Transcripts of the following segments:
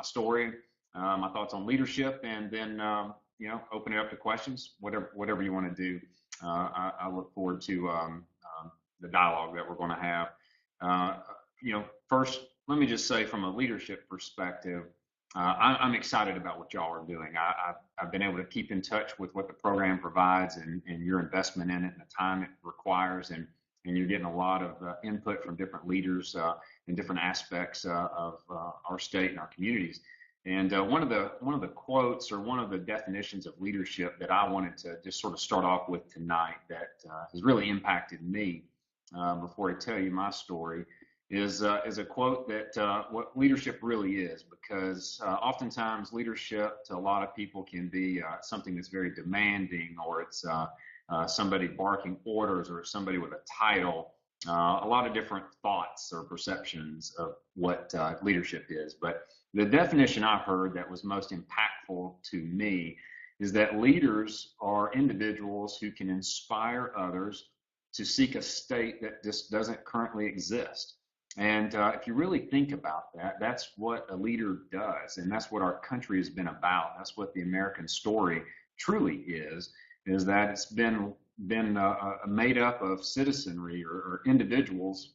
my story, my thoughts on leadership, and then open it up to questions, whatever you want to do. I look forward to the dialogue that we're going to have. First, let me just say from a leadership perspective, I'm excited about what y'all are doing. I've been able to keep in touch with what the program provides and your investment in it and the time it requires, and you're getting a lot of input from different leaders in different aspects of our state and our communities. And one of the quotes or one of the definitions of leadership that I wanted to just sort of start off with tonight that has really impacted me before I tell you my story is a quote that what leadership really is, because oftentimes leadership to a lot of people can be something that's very demanding, or it's somebody barking orders, or somebody with a title, a lot of different thoughts or perceptions of what leadership is. But the definition I heard that was most impactful to me is that leaders are individuals who can inspire others to seek a state that just doesn't currently exist. And if you really think about that, that's what a leader does. And that's what our country has been about. That's what the American story truly is that it's been made up of citizenry or individuals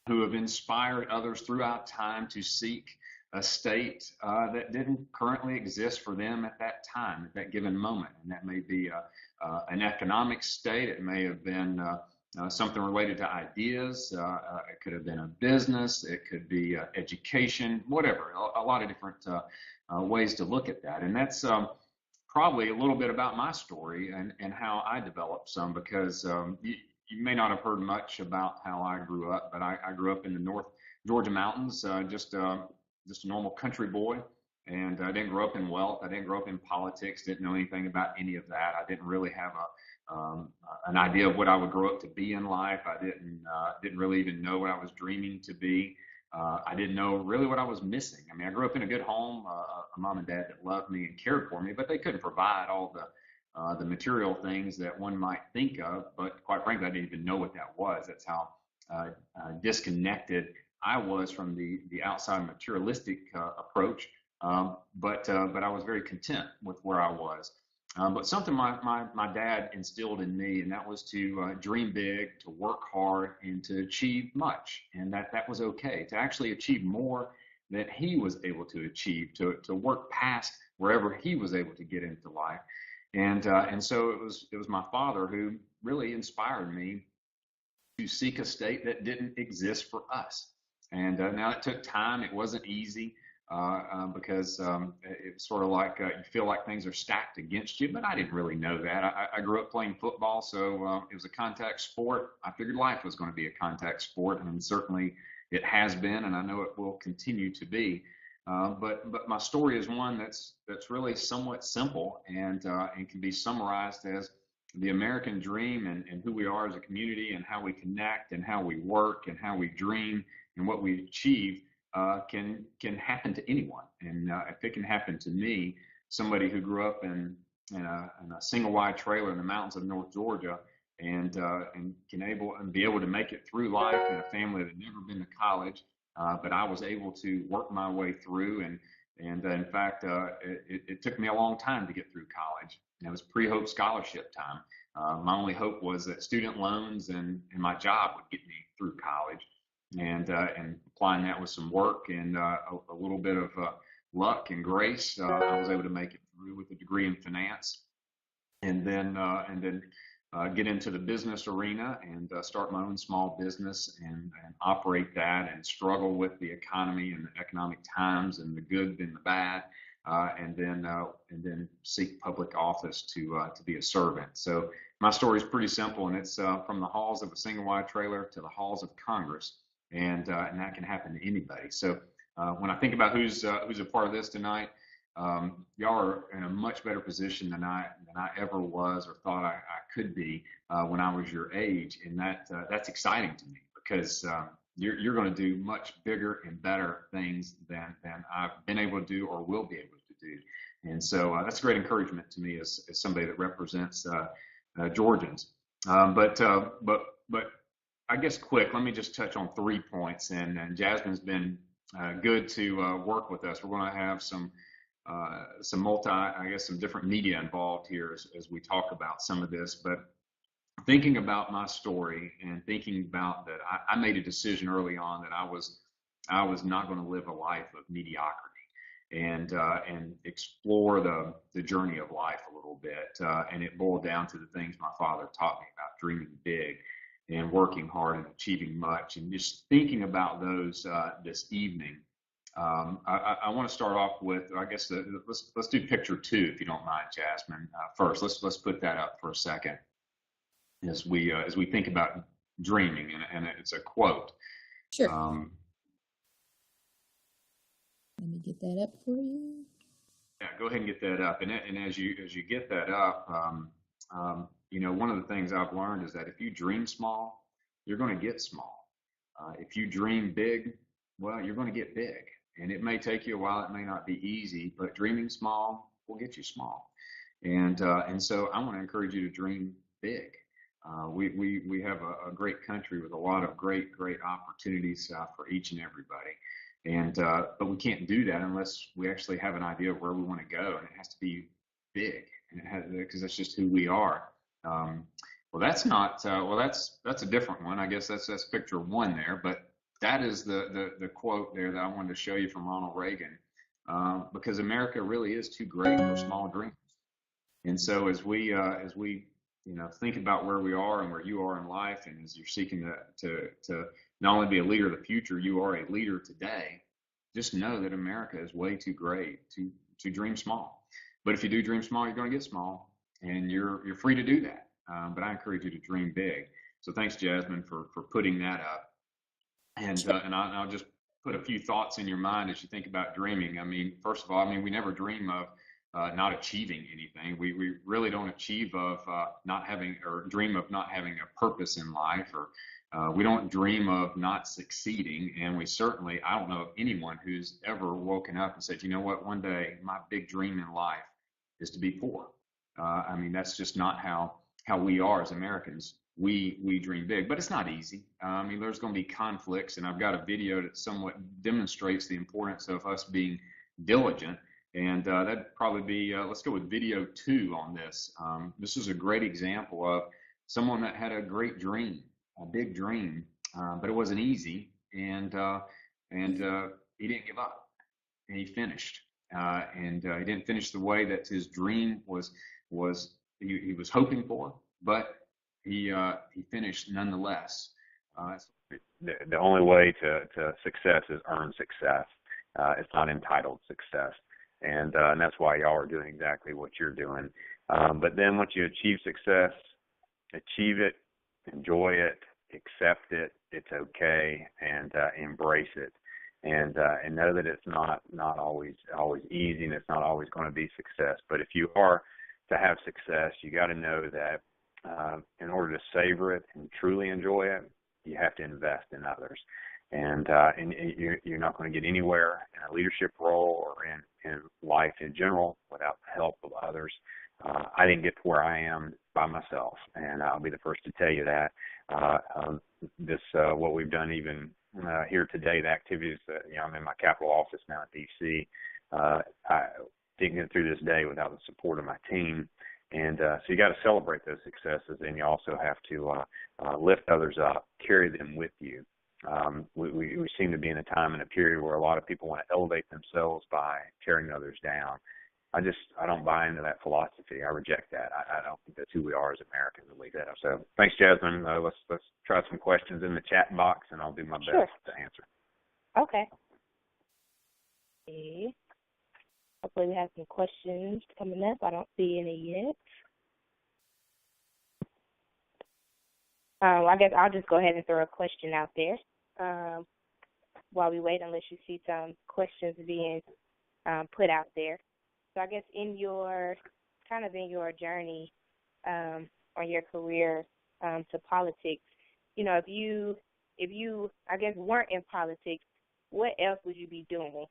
who have inspired others throughout time to seek a state that didn't currently exist for them at that time, at that given moment. And that may be an economic state. It may have been something related to ideas. It could have been a business. It could be education, whatever. A lot of different ways to look at that. And that's probably a little bit about my story and how I developed some, because you may not have heard much about how I grew up, but I grew up in the North Georgia mountains, just a normal country boy. And I didn't grow up in wealth. I didn't grow up in politics. Didn't know anything about any of that. I didn't really have an idea of what I would grow up to be in life. I didn't really even know what I was dreaming to be. I didn't know really what I was missing. I mean, I grew up in a good home, a mom and dad that loved me and cared for me, but they couldn't provide all the material things that one might think of. But quite frankly, I didn't even know what that was. That's how disconnected I was from the outside materialistic approach. But I was very content with where I was. But something my dad instilled in me, and that was to dream big, to work hard, and to achieve much, and that was okay, to actually achieve more than he was able to achieve, to work past wherever he was able to get into life. And so it was my father who really inspired me to seek a state that didn't exist for us. And now it took time. It wasn't easy. Because it's sort of like you feel like things are stacked against you, but I didn't really know that. I grew up playing football, so it was a contact sport. I figured life was going to be a contact sport, and certainly it has been, and I know it will continue to be. But my story is one that's really somewhat simple and can be summarized as the American dream and who we are as a community and how we connect and how we work and how we dream and what we achieve. Can happen to anyone, and if it can happen to me, somebody who grew up in a single wide trailer in the mountains of North Georgia, and can be able to make it through life in a family that had never been to college, but I was able to work my way through, and in fact, it took me a long time to get through college. And it was pre-hope scholarship time. My only hope was that student loans and my job would get me through college. And applying that with some work and a little bit of luck and grace, I was able to make it through with a degree in finance, and then get into the business arena and start my own small business and operate that and struggle with the economy and the economic times and the good and the bad, and then seek public office to be a servant. So my story is pretty simple, and it's from the halls of a single wide trailer to the halls of Congress. And that can happen to anybody. So when I think about who's a part of this tonight, y'all are in a much better position than I ever was or thought I could be when I was your age, and that's exciting to me, because you're going to do much bigger and better things than I've been able to do or will be able to do. And so that's great encouragement to me as somebody that represents Georgians. But I guess quick, let me just touch on 3 points. And Jasmine's been good to work with us. We're going to have some some different media involved here as we talk about some of this. But thinking about my story and thinking about that, I made a decision early on that I was not going to live a life of mediocrity and explore the journey of life a little bit. And it boiled down to the things my father taught me about dreaming big and working hard and achieving much. And just thinking about those this evening, I want to start off with, I guess, let's do picture 2, if you don't mind, Jasmine. First, let's put that up for a second as we think about dreaming, and it's a quote. Sure. Let me get that up for you. Yeah, go ahead and get that up. And as you get that up, one of the things I've learned is that if you dream small, you're going to get small. If you dream big, well, you're going to get big. And it may take you a while. It may not be easy, but dreaming small will get you small. And so I want to encourage you to dream big. We have a great country with a lot of great opportunities for each and everybody. And but we can't do that unless we actually have an idea of where we want to go, and it has to be big, and it has, because that's just who we are. Well, that's not. That's a different one. I guess that's picture 1 there. But that is the quote there that I wanted to show you from Ronald Reagan, because America really is too great for small dreams. And so as we think about where we are and where you are in life, and as you're seeking to not only be a leader of the future, you are a leader today. Just know that America is way too great to dream small. But if you do dream small, you're going to get small, and you're free to do that. But I encourage you to dream big. So thanks, Jasmine, for putting that up. And I'll just put a few thoughts in your mind as you think about dreaming. I mean, first of all, we never dream of not achieving anything. We really don't achieve of not having, or dream of not having a purpose in life, or we don't dream of not succeeding. And we certainly, I don't know of anyone who's ever woken up and said, you know what, one day my big dream in life is to be poor. That's just not how we are as Americans. We dream big, but it's not easy. There's going to be conflicts, and I've got a video that somewhat demonstrates the importance of us being diligent. And that'd probably be, let's go with video 2 on this. This is a great example of someone that had a great dream, a big dream, but it wasn't easy, and he didn't give up, and he finished. He didn't finish the way that his dream was he was hoping for, but he finished nonetheless. The only way to success is earned success. It's not entitled success. And that's why y'all are doing exactly what you're doing. But then once you achieve success, achieve it, enjoy it, accept it, it's okay, and embrace it. And know that it's not always easy, and it's not always going to be success. But if you are to have success, you got to know that in order to savor it and truly enjoy it, you have to invest in others. And you're not going to get anywhere in a leadership role or in life in general without the help of others. I didn't get to where I am by myself, and I'll be the first to tell you that. What we've done even here today, the activities that, I'm in my Capitol office now in D.C. I didn't get through this day without the support of my team. And so you got to celebrate those successes, and you also have to lift others up, carry them with you. We seem to be in a time and a period where a lot of people want to elevate themselves by tearing others down. I don't buy into that philosophy. I reject that. I don't think that's who we are as Americans, at least. So thanks, Jasmine. Let's try some questions in the chat box, and I'll do my best to answer. Okay. Hopefully we have some questions coming up. I don't see any yet. I guess I'll just go ahead and throw a question out there while we wait, unless you see some questions being put out there. So I guess in your journey or your career to politics, if you I guess weren't in politics, what else would you be doing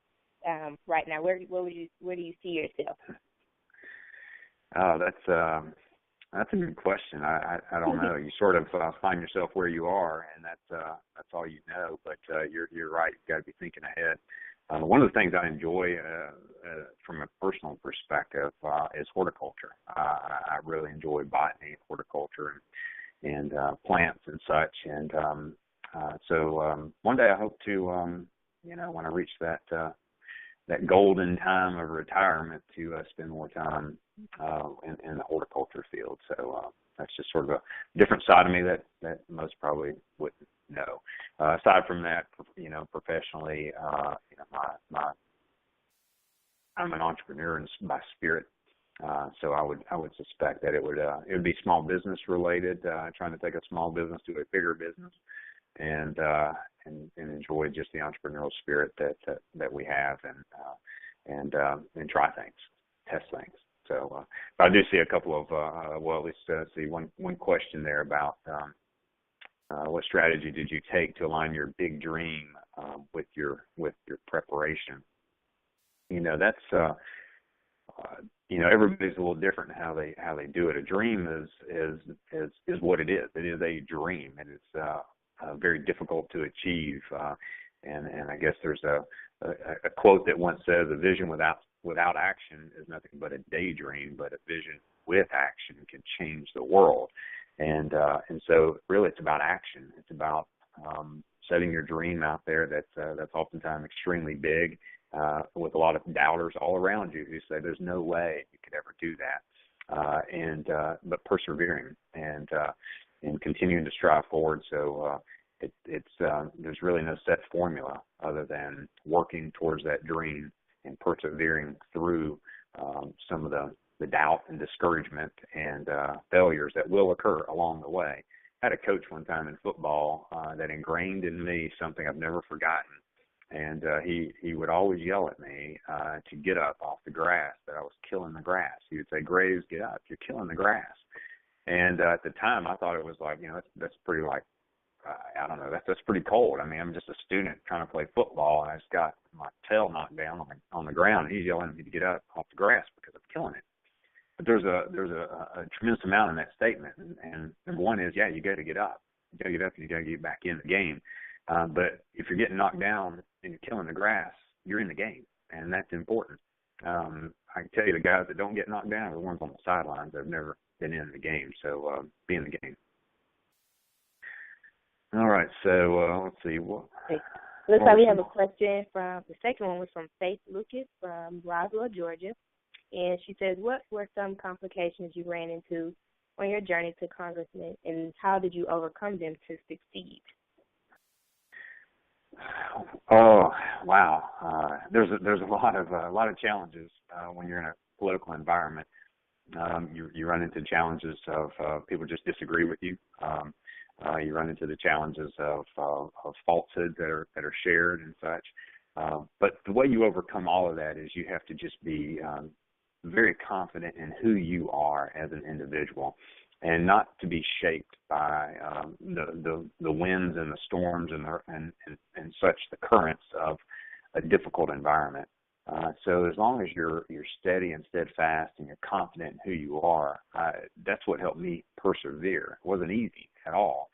right now? Where do you see yourself? Oh, That's a good question. I don't know. You sort of find yourself where you are, and that's all you know. But you're right. You've got to be thinking ahead. One of the things I enjoy from a personal perspective is horticulture. I really enjoy botany, horticulture, and plants and such. And so one day I hope to, when I reach that golden time of retirement, to spend more time in the horticulture field. So that's just sort of a different side of me that most probably wouldn't know. Aside from that, professionally, I'm an entrepreneur by spirit. So I would suspect that it would be small business related, trying to take a small business to a bigger business, and enjoy just the entrepreneurial spirit that we have, and try things, test things. So but I do see a couple of at least see one question there about what strategy did you take to align your big dream with your preparation? That's everybody's a little different in how they do it. A dream is what it is. It is a dream, and it's very difficult to achieve. And I guess there's a quote that once says, "A vision without action is nothing but a daydream, but a vision with action can change the world." And so really it's about action. It's about setting your dream out there that's oftentimes extremely big, with a lot of doubters all around you who say there's no way you could ever do that. But persevering and continuing to strive forward. So there's really no set formula other than working towards that dream and persevering through some of the doubt and discouragement and failures that will occur along the way. I had a coach one time in football that ingrained in me something I've never forgotten. And he would always yell at me to get up off the grass, that I was killing the grass. He would say, "Graves, get up, you're killing the grass." And at the time, I thought it was like, that's pretty I don't know, that's pretty cold. I mean, I'm just a student trying to play football, and I just got my tail knocked down on the ground, and he's yelling at me to get up off the grass because I'm killing it. But there's a tremendous amount in that statement. And number one is, you got to get up. You got to get up, and you got to get back in the game. But if you're getting knocked down and you're killing the grass, you're in the game, and that's important. I can tell you the guys that don't get knocked down are the ones on the sidelines that have never been in the game. So be in the game. All right, so let's see. Looks like we have a question the second one was from Faith Lucas from Roswell, Georgia. And she says, what were some complications you ran into on your journey to Congressman, and how did you overcome them to succeed? Oh, wow. There's a lot of challenges when you're in a political environment. You run into challenges of people just disagree with you. You run into the challenges of falsehoods that are shared and such. But the way you overcome all of that is you have to just be very confident in who you are as an individual, and not to be shaped by the winds and the storms and such, the currents of a difficult environment. So as long as you're steady and steadfast and you're confident in who you are, that's what helped me persevere. It wasn't easy at all.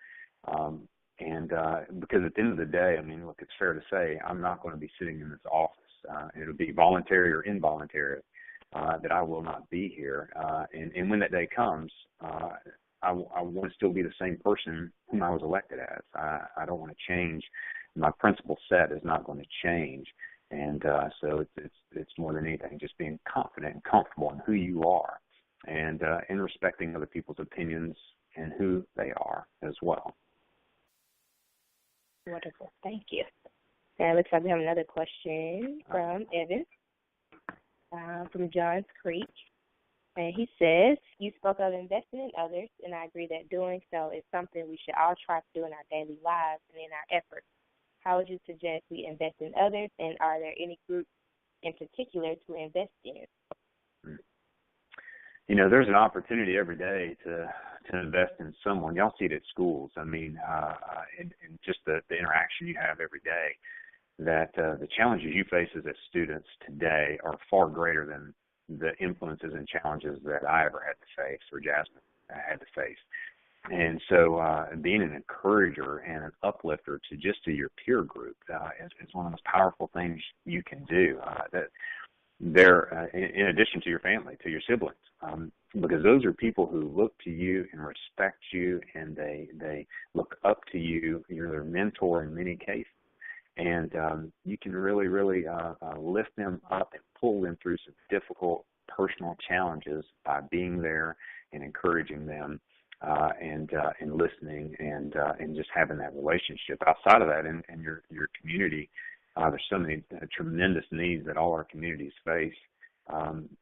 Because at the end of the day, I mean, look, it's fair to say I'm not going to be sitting in this office. It'll be voluntary or involuntary that I will not be here. And when that day comes, I want to still be the same person whom I was elected as. I don't want to change. My principle set is not going to change. And so it's more than anything just being confident and comfortable in who you are, and in respecting other people's opinions and who they are as well. Wonderful. Thank you. And it looks like we have another question from Evan from Johns Creek. And he says, you spoke of investing in others, and I agree that doing so is something we should all try to do in our daily lives and in our efforts. How would you suggest we invest in others, and are there any groups in particular to invest in? There's an opportunity every day to invest in someone. Y'all see it at schools. I mean, and just the interaction you have every day, that the challenges you face as students today are far greater than the influences and challenges that I ever had to face, or Jasmine had to face. And so being an encourager and an uplifter to your peer group is one of the most powerful things you can do. That they're in addition to your family, to your siblings, because those are people who look to you and respect you, and they look up to you. You're their mentor in many cases, and you can really lift them up and pull them through some difficult personal challenges by being there and encouraging them. And listening and just having that relationship. Outside of that, in your community, there's so many tremendous needs that all our communities face,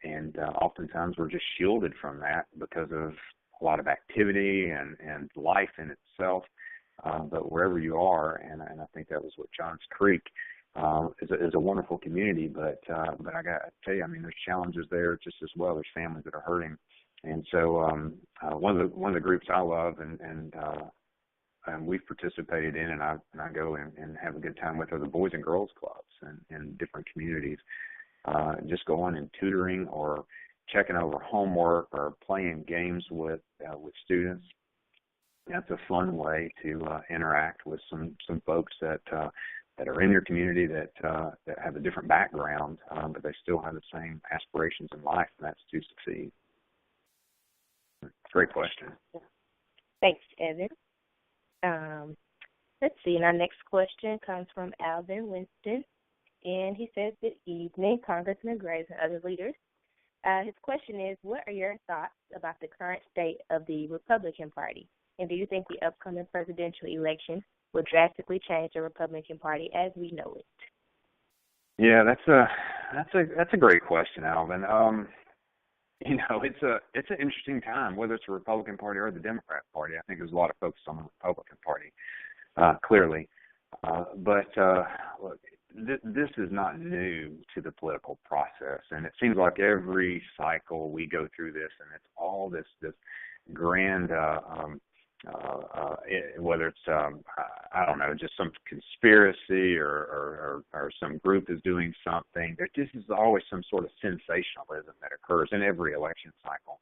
and oftentimes we're just shielded from that because of a lot of activity and life in itself. But wherever you are, and I think that was what Johns Creek is a wonderful community. But I got to tell you, I mean, there's challenges there just as well. There's families that are hurting. And so one of the groups I love and we've participated in, and I go and have a good time with, are the Boys and Girls Clubs in different communities. Just going and tutoring or checking over homework or playing games with students. That's a fun way to interact with some folks that are in your community that have a different background, but they still have the same aspirations in life, and that's to succeed. Great question. Thanks, Evan. Let's see. And our next question comes from Alvin Winston, and he says, "Good evening, Congressman Graves and other leaders." His question is, what are your thoughts about the current state of the Republican Party? And do you think the upcoming presidential election will drastically change the Republican Party as we know it? Yeah, that's a great question, Alvin. It's an interesting time, whether it's the Republican Party or the Democrat Party. I think there's a lot of focus on the Republican Party, clearly. But look, this is not new to the political process, and it seems like every cycle we go through this, and it's all this grand, whether it's I don't know, just some conspiracy or some group is doing something. There just is always some sort of sensationalism that occurs in every election cycle.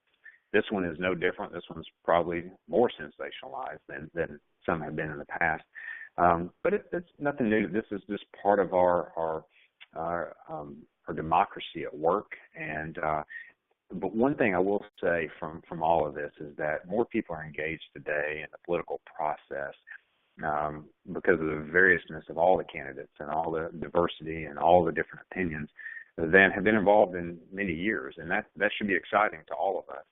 This one is no different. This one's probably more sensationalized than some have been in the past. But it's nothing new. This is just part of our democracy at work. And but one thing I will say from all of this is that more people are engaged today in the political process because of the variousness of all the candidates and all the diversity and all the different opinions than have been involved in many years. And that should be exciting to all of us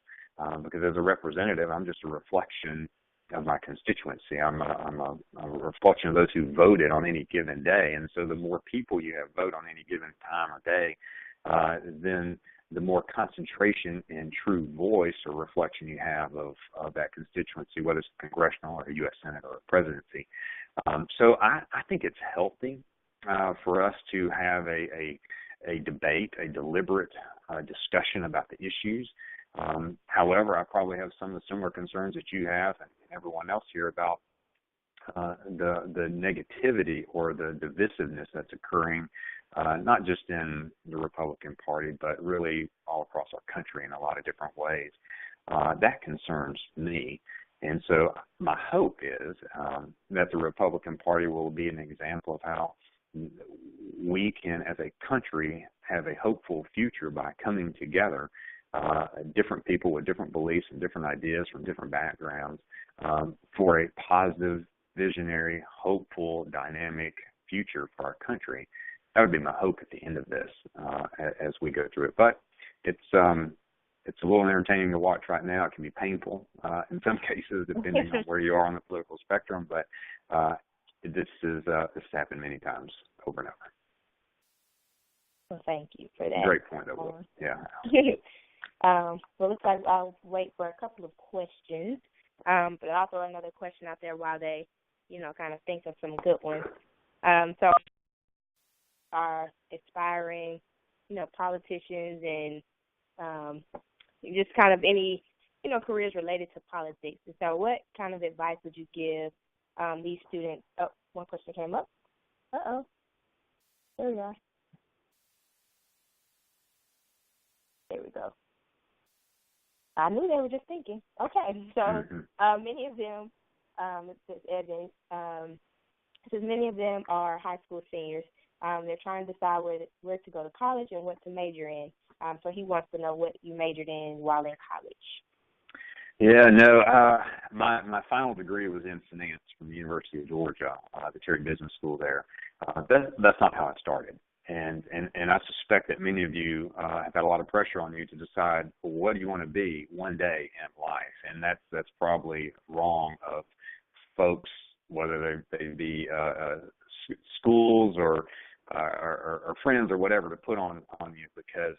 because as a representative, I'm just a reflection of my constituency. I'm a reflection of those who voted on any given day. And so the more people you have vote on any given time or day, then the more concentration and true voice or reflection you have of that constituency, whether it's congressional or a U.S. Senate or a presidency. So I think it's healthy for us to have a debate, a deliberate discussion about the issues. However, I probably have some of the similar concerns that you have and everyone else here about the negativity or the divisiveness that's occurring, not just in the Republican Party, but really all across our country in a lot of different ways. That concerns me. And so my hope is that the Republican Party will be an example of how we can, as a country, have a hopeful future by coming together, different people with different beliefs and different ideas from different backgrounds, for a positive, visionary, hopeful, dynamic future for our country. That would be my hope at the end of this as we go through it. But it's a little entertaining to watch right now. It can be painful in some cases, depending on where you are on the political spectrum. But this happened many times over and over. Well, thank you for that. Great point, though. Yeah. Well, looks like I'll wait for a couple of questions. But I'll throw another question out there while they, kind of think of some good ones. So are aspiring, politicians and just kind of any, careers related to politics. And so what kind of advice would you give these students? Oh, one question came up. Uh-oh. There we are. There we go. I knew they were just thinking. Okay, so many of them, it says Evan, it says many of them are high school seniors. They're trying to decide where to go to college and what to major in. So he wants to know what you majored in while in college. Yeah, no, my final degree was in finance from the University of Georgia, the Terry Business School there. That's not how I started. And I suspect that many of you have had a lot of pressure on you to decide, well, what do you want to be one day in life? And that's probably wrong of folks, whether they be schools or friends or whatever, to put on you, because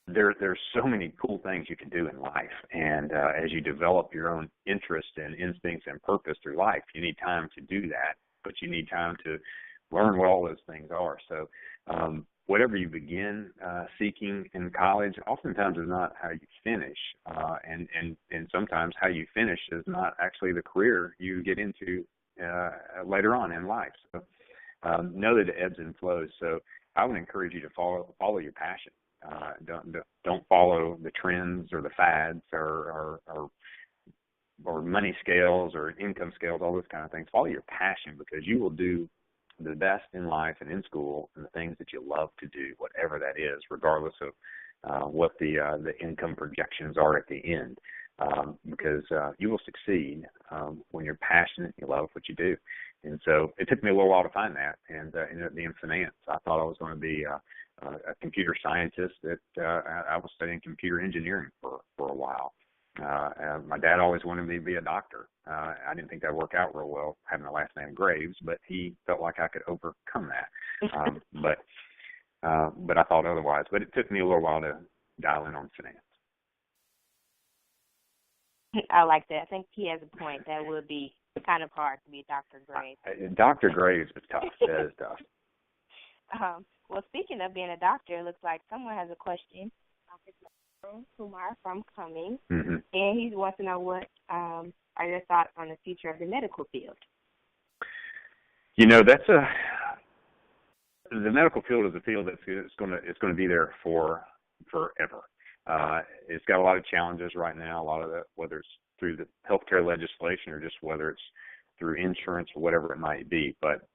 there's so many cool things you can do in life, and as you develop your own interests and instincts and purpose through life, you need time to do that, but you need time to learn what all those things are. So whatever you begin seeking in college, oftentimes is not how you finish, and sometimes how you finish is not actually the career you get into later on in life. So know that it ebbs and flows. So I would encourage you to follow your passion. Don't follow the trends or the fads or money scales or income scales, all those kind of things. Follow your passion, because you will do the best in life and in school and the things that you love to do, whatever that is, regardless of what the income projections are at the end, because you will succeed when you're passionate and you love what you do. And so it took me a little while to find that, and ended up being finance. I thought I was going to be a computer scientist. I was studying computer engineering for a while. My dad always wanted me to be a doctor. I didn't think that would work out real well, having the last name Graves, but he felt like I could overcome that. But I thought otherwise. But it took me a little while to dial in on finance. I like that. I think he has a point. That would be kind of hard to be Dr. Graves. Dr. Graves is tough. That is tough. Well, speaking of being a doctor, it looks like someone has a question. Kumar from Cummings, and he wants to know what are your thoughts on the future of the medical field? You know, the medical field is a field that's going to be there forever. It's got a lot of challenges right now. A lot of that, whether it's through the healthcare legislation or just whether it's through insurance or whatever it might be, but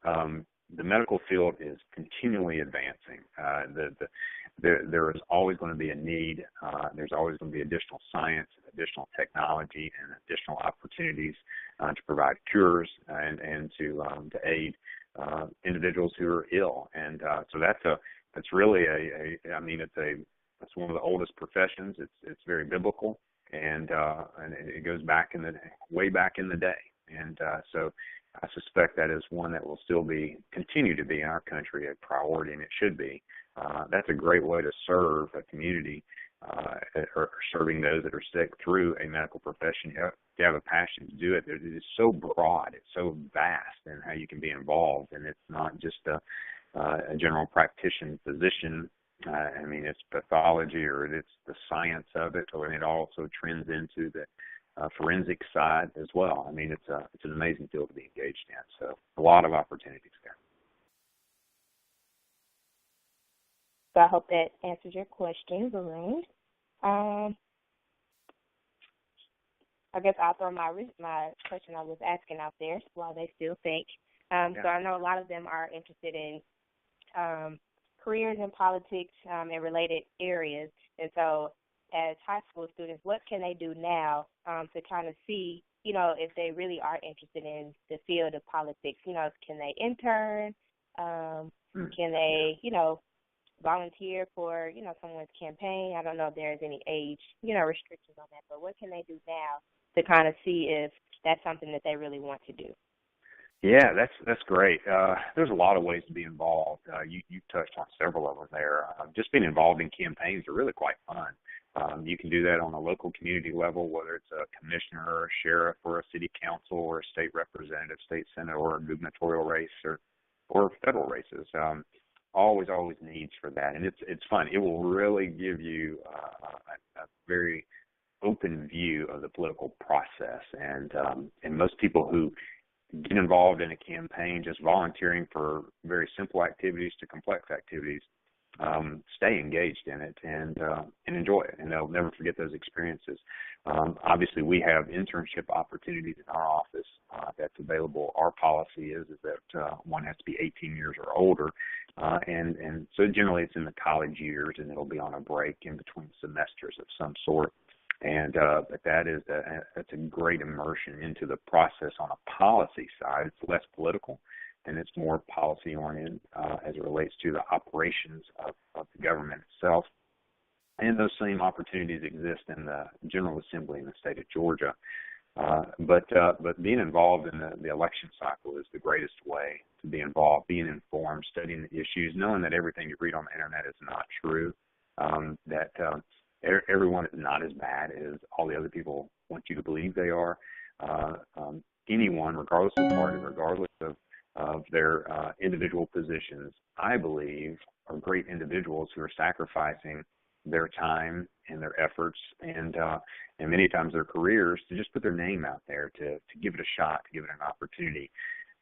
the medical field is continually advancing. There is always going to be a need. There's always going to be additional science, additional technology, and additional opportunities to provide cures and to aid individuals who are ill. And so that's really it's one of the oldest professions. It's very biblical, and it goes way back in the day. And so I suspect that is one that will still continue to be in our country a priority, and it should be. That's a great way to serve a community or serving those that are sick through a medical profession. You have a passion to do it. It is so broad. It's so vast in how you can be involved, and it's not just a general practitioner physician. It's pathology, or it's the science of it, or it also trends into the forensic side as well. It's an amazing field to be engaged in. So a lot of opportunities there. So I hope that answers your question, Varun. I guess I'll throw my question I was asking out there while they still think. So I know a lot of them are interested in careers in politics and related areas. And so as high school students, what can they do now to kind of see, if they really are interested in the field of politics? Can they intern? Can they, volunteer for, someone's campaign? I don't know if there's any age, restrictions on that, but what can they do now to kind of see if that's something that they really want to do? Yeah, that's great. There's a lot of ways to be involved. You touched on several of them there. Just being involved in campaigns are really quite fun. You can do that on a local community level, whether it's a commissioner or a sheriff or a city council or a state representative, state senate, or a gubernatorial race or federal races. Always needs for that, and it's fun. It will really give you a very open view of the political process, and most people who get involved in a campaign, just volunteering for very simple activities to complex activities, stay engaged in it and enjoy it, and they'll never forget those experiences. Obviously, we have internship opportunities in our office that's available. Our policy is that one has to be 18 years or older, and so generally it's in the college years, and it'll be on a break in between semesters of some sort. And but that's a great immersion into the process on a policy side. It's less political, and it's more policy oriented as it relates to the operations of the government itself. And those same opportunities exist in the General Assembly in the state of Georgia. But being involved in the election cycle is the greatest way to be involved, being informed, studying the issues, knowing that everything you read on the internet is not true, that everyone is not as bad as all the other people want you to believe they are. Anyone, regardless of party, regardless of their individual positions, I believe are great individuals who are sacrificing their time and their efforts and many times their careers to just put their name out there, to give it a shot, to give it an opportunity.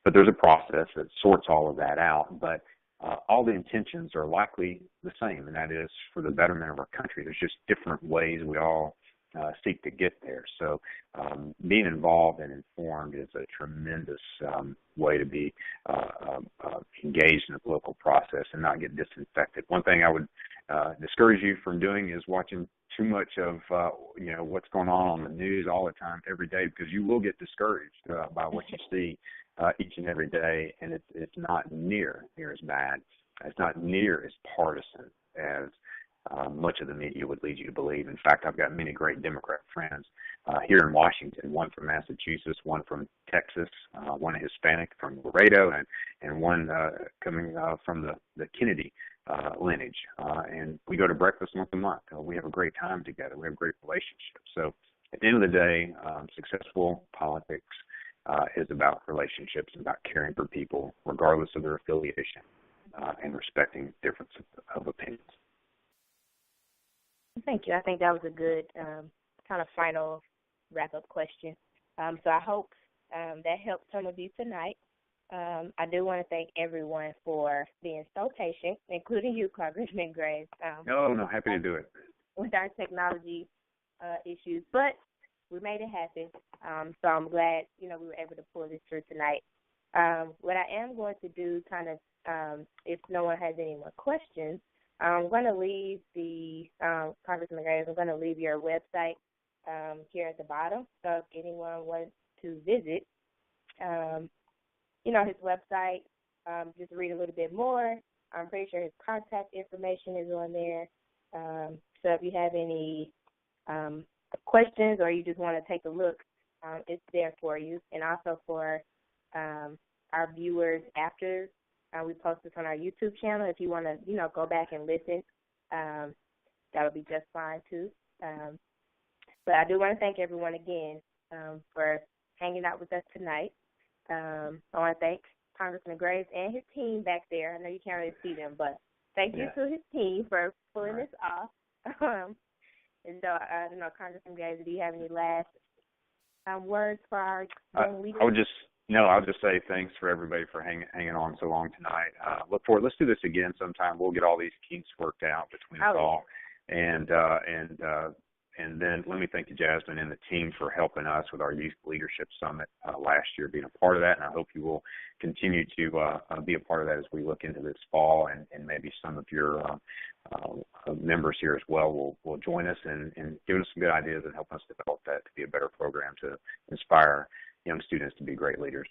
But there's a process that sorts all of that out. But all the intentions are likely the same, and that is for the betterment of our country. There's just different ways we all seek to get there. So being involved and informed is a tremendous way to be engaged in the political process and not get disinfected. One thing I would discourage you from doing is watching too much of what's going on the news all the time, every day, because you will get discouraged by what you see each and every day, and it's not near as bad. It's not near as partisan as much of the media would lead you to believe. In fact, I've got many great Democrat friends here in Washington, one from Massachusetts, one from Texas, one Hispanic from Laredo, and one coming from the Kennedy lineage. And we go to breakfast once a month. We have a great time together. We have great relationships. So at the end of the day, successful politics is about relationships, about caring for people, regardless of their affiliation, and respecting difference of opinions. Thank you. I think that was a good kind of final wrap-up question. So I hope that helped some of you tonight. I do want to thank everyone for being so patient, including you, Congressman Graves. No, happy to do it. With our technology issues, but we made it happen. So I'm glad, we were able to pull this through tonight. What I am going to do, kind of, if no one has any more questions, I'm going to leave the, Congressman Graves, I'm going to leave your website here at the bottom. So if anyone wants to visit, his website, just read a little bit more. I'm pretty sure his contact information is on there. So if you have any questions or you just want to take a look, it's there for you. And also for our viewers after we post this on our YouTube channel, if you want to, go back and listen, that'll be just fine too. But I do want to thank everyone again for hanging out with us tonight. I want to thank Congressman Graves and his team back there. I know you can't really see them, but thank you to his team for pulling this off. And so, I don't know, Congressman Graves, do you have any last words for our young leaders? I'll just say thanks for everybody for hanging on so long tonight. Look forward. Let's do this again sometime. We'll get all these kinks worked out between us all, and then let me thank you, Jasmine, and the team for helping us with our Youth Leadership Summit last year, being a part of that, and I hope you will continue to be a part of that as we look into this fall, and maybe some of your members here as well will join us and give us some good ideas and help us develop that to be a better program to inspire young students to be great leaders.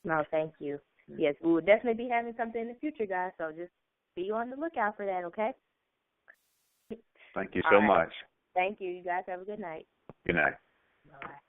No, thank you. Yes, we will definitely be having something in the future, guys, so just be on the lookout for that, okay? Thank you so much. Thank you. You guys have a good night. Good night. Bye-bye.